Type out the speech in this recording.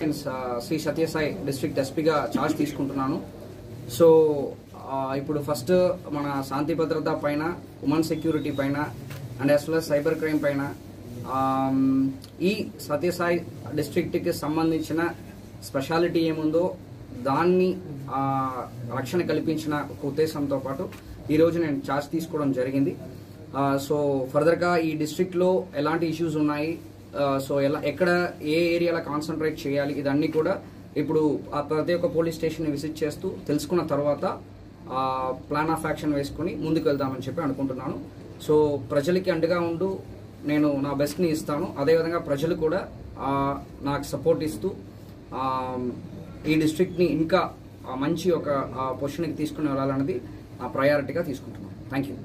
నేను శ్రీ సత్యసాయి డిస్ట్రిక్ట్ ఎస్పీగా ఛార్జ్ తీసుకుంటున్నాను. సో ఇప్పుడు ఫస్ట్ మన శాంతి భద్రత పైన, ఉమెన్ సెక్యూరిటీ పైన and as well as cyber crime పైన ఈ సత్యసాయి డిస్ట్రిక్ట్కి సంబంధించిన స్పెషాలిటీ ఏముందో దాన్ని రక్షణ కల్పించిన ఒక ఉద్దేశంతో పాటు ఈరోజు నేను ఛార్జ్ తీసుకోవడం జరిగింది. సో ఫర్దర్గా ఈ డిస్ట్రిక్ట్లో ఎలాంటి ఇష్యూస్ ఉన్నాయి, సో ఎక్కడ ఏ ఏరియాలో కాన్సన్ట్రేట్ చేయాలి, ఇదన్నీ కూడా ఇప్పుడు ప్రతి ఒక్క పోలీస్ స్టేషన్ని విజిట్ చేస్తూ తెలుసుకున్న తర్వాత ప్లాన్ ఆఫ్ యాక్షన్ వేసుకుని ముందుకు వెళ్దామని చెప్పి అనుకుంటున్నాను. సో ప్రజలకి అండగా ఉంటూ నేను నా బెస్ట్ని ఇస్తాను. అదేవిధంగా ప్రజలు కూడా నాకు సపోర్ట్ ఇస్తూ ఈ డిస్ట్రిక్ట్ని ఇంకా మంచి ఒక పొజిషన్కి తీసుకుని వెళ్ళాలన్నది ప్రయారిటీగా తీసుకుంటున్నాను. Thank you.